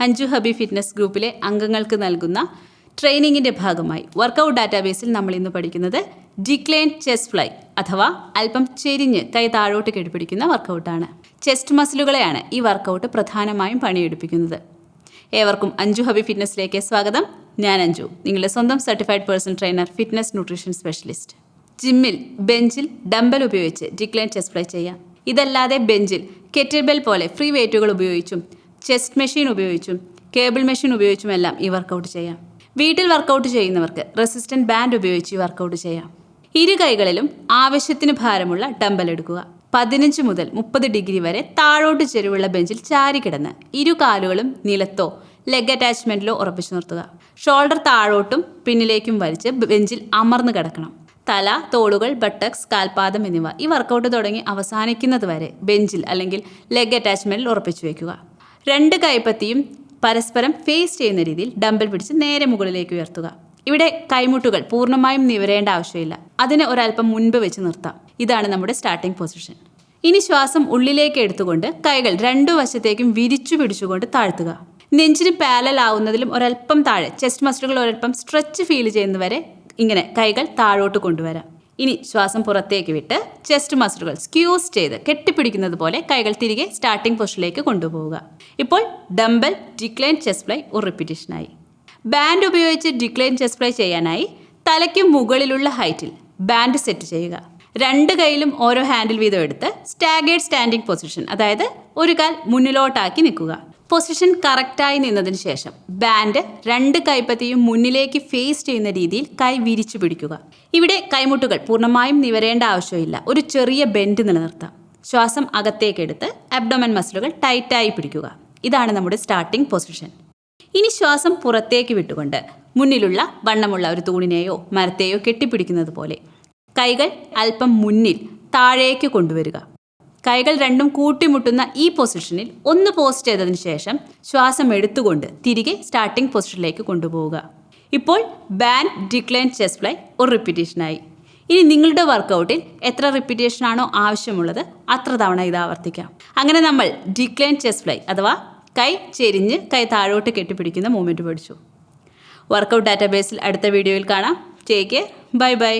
Anju Hampi fitness ഗ്രൂപ്പിലെ അംഗങ്ങൾക്ക് നൽകുന്ന ട്രെയിനിങ്ങിൻ്റെ ഭാഗമായി വർക്കൗട്ട് ഡാറ്റാബേസിൽ നമ്മൾ ഇന്ന് പഠിക്കുന്നത് ഡിക്ലൈൻ ചെസ്റ്റ് ഫ്ലൈ അഥവാ അല്പം ചെരിഞ്ഞ് കൈ താഴോട്ട് കെട്ടിപ്പിടിക്കുന്ന വർക്കൗട്ടാണ്. ചെസ്റ്റ് മസിലുകളെയാണ് ഈ വർക്കൗട്ട് പ്രധാനമായും പണിയെടുപ്പിക്കുന്നത്. ഏവർക്കും അഞ്ജു ഹബി ഫിറ്റ്നസ്സിലേക്ക് സ്വാഗതം. ഞാൻ അഞ്ജു, നിങ്ങളുടെ സ്വന്തം certified personal trainer, fitness nutrition specialist. ജിമ്മിൽ ബെഞ്ചിൽ ഡംബൽ ഉപയോഗിച്ച് ഡിക്ലൈൻ ചെസ്റ്റ് ഫ്ലൈ ചെയ്യാം. ഇതല്ലാതെ ബെഞ്ചിൽ കെറ്റിൽബെൽ പോലെ ഫ്രീ വെയ്റ്റുകൾ ഉപയോഗിച്ചും ചെസ്റ്റ് മെഷീൻ ഉപയോഗിച്ചും കേബിൾ മെഷീൻ ഉപയോഗിച്ചുമെല്ലാം ഈ വർക്കൗട്ട് ചെയ്യാം. വീട്ടിൽ വർക്കൗട്ട് ചെയ്യുന്നവർക്ക് റെസിസ്റ്റൻറ്റ് ബാൻഡ് ഉപയോഗിച്ച് ഈ വർക്കൗട്ട് ചെയ്യാം. ഇരു കൈകളിലും ആവശ്യത്തിന് ഭാരമുള്ള ഡംബൽ എടുക്കുക. 15 മുതൽ 30 ഡിഗ്രി വരെ താഴോട്ട് ചെരിവുള്ള ബെഞ്ചിൽ ചാരി കിടന്ന് ഇരു കാലുകളും നിലത്തോ ലെഗ് അറ്റാച്ച്മെൻറ്റിലോ ഉറപ്പിച്ചു നിർത്തുക. ഷോൾഡർ താഴോട്ടും പിന്നിലേക്കും വലിച്ച് ബെഞ്ചിൽ അമർന്ന് കിടക്കണം. തല, തോളുകൾ, ബട്ടക്സ്, കാൽപാദം എന്നിവ ഈ വർക്കൗട്ട് തുടങ്ങി അവസാനിക്കുന്നത് വരെ ബെഞ്ചിൽ അല്ലെങ്കിൽ ലെഗ് അറ്റാച്ച്മെൻറ്റിൽ ഉറപ്പിച്ചു വയ്ക്കുക. 2 കൈപ്പത്തിയും പരസ്പരം ഫേസ് ചെയ്യുന്ന രീതിയിൽ ഡംബൽ പിടിച്ച് നേരെ മുകളിലേക്ക് ഉയർത്തുക. ഇവിടെ കൈമുട്ടുകൾ പൂർണ്ണമായും നിവരേണ്ട ആവശ്യമില്ല. അതിന് ഒരല്പം മുൻപ് വെച്ച് നിർത്താം. ഇതാണ് നമ്മുടെ സ്റ്റാർട്ടിംഗ് പൊസിഷൻ. ഇനി ശ്വാസം ഉള്ളിലേക്ക് എടുത്തുകൊണ്ട് കൈകൾ 2 വശത്തേക്കും വിരിച്ചു പിടിച്ചുകൊണ്ട് താഴ്ത്തുക. നെഞ്ചിന് പാരലൽ ആവുന്നതിലും ഒരല്പം താഴെ ചെസ്റ്റ് മസിലുകൾ ഒരല്പം സ്ട്രെച്ച് ഫീൽ ചെയ്യുന്നവരെ ഇങ്ങനെ കൈകൾ താഴോട്ട് കൊണ്ടുവരാം. ഇനി ശ്വാസം പുറത്തേക്ക് വിട്ട് ചെസ്റ്റ് മസിലുകൾ സ്ക്യൂസ് ചെയ്ത് കെട്ടിപ്പിടിക്കുന്നത് പോലെ കൈകൾ തിരികെ സ്റ്റാർട്ടിംഗ് പൊസിഷനിലേക്ക് കൊണ്ടുപോവുക. ഇപ്പോൾ ഡംബൽ ഡിക്ലൈൻ ചെസ്റ്റ് ഫ്ലൈ ഒരു റിപ്പീറ്റേഷനായി. ബാൻഡ് ഉപയോഗിച്ച് ഡിക്ലൈൻ ചെസ്റ്റ് ഫ്ലൈ ചെയ്യാനായി തലയ്ക്ക് മുകളിലുള്ള ഹൈറ്റിൽ ബാൻഡ് സെറ്റ് ചെയ്യുക. 2 കൈയിലും ഓരോ ഹാൻഡിൽ വീതം എടുത്ത് സ്റ്റാഗേർഡ് സ്റ്റാൻഡിംഗ് പൊസിഷൻ, അതായത് ഒരു കാൽ മുന്നിലോട്ടാക്കി നിൽക്കുക. പൊസിഷൻ കറക്റ്റായി നിന്നതിന് ശേഷം ബാൻഡ് 2 കൈപ്പത്തിയും മുന്നിലേക്ക് ഫേസ് ചെയ്യുന്ന രീതിയിൽ കൈ വിരിച്ചു പിടിക്കുക. ഇവിടെ കൈമുട്ടുകൾ പൂർണ്ണമായും നിവരേണ്ട ആവശ്യമില്ല. ഒരു ചെറിയ ബെൻഡ് നിലനിർത്താം. ശ്വാസം അകത്തേക്കെടുത്ത് അബ്ഡോമൻ മസിലുകൾ ടൈറ്റായി പിടിക്കുക. ഇതാണ് നമ്മുടെ സ്റ്റാർട്ടിംഗ് പൊസിഷൻ. ഇനി ശ്വാസം പുറത്തേക്ക് വിട്ടുകൊണ്ട് മുന്നിലുള്ള വണ്ണമുള്ള ഒരു തൂണിനെയോ മരത്തെയോ കെട്ടിപ്പിടിക്കുന്നത് പോലെ കൈകൾ അല്പം മുന്നിൽ താഴേക്ക് കൊണ്ടുവരിക. കൈകൾ രണ്ടും കൂട്ടിമുട്ടുന്ന ഈ പൊസിഷനിൽ ഒന്ന് പോസ്റ്റ് ചെയ്തതിന് ശേഷം ശ്വാസം എടുത്തുകൊണ്ട് തിരികെ സ്റ്റാർട്ടിംഗ് പൊസിഷനിലേക്ക് കൊണ്ടുപോവുക. ഇപ്പോൾ ബാൻഡ് ഡിക്ലൈൻ ചെസ്റ്റ് ഫ്ലൈ ഒരു റിപ്പീറ്റേഷനായി. ഇനി നിങ്ങളുടെ വർക്കൗട്ടിൽ എത്ര റിപ്പീറ്റേഷനാണോ ആവശ്യമുള്ളത് അത്ര തവണ ഇത് ആവർത്തിക്കാം. അങ്ങനെ നമ്മൾ ഡിക്ലൈൻ ചെസ്റ്റ് ഫ്ലൈ അഥവാ കൈ ചെരിഞ്ഞ് കൈ താഴോട്ട് കെട്ടിപ്പിടിക്കുന്ന മൂവ്മെൻറ്റ് പഠിച്ചു. വർക്കൗട്ട് ഡാറ്റാബേസിൽ അടുത്ത വീഡിയോയിൽ കാണാം. Take care. Bye bye.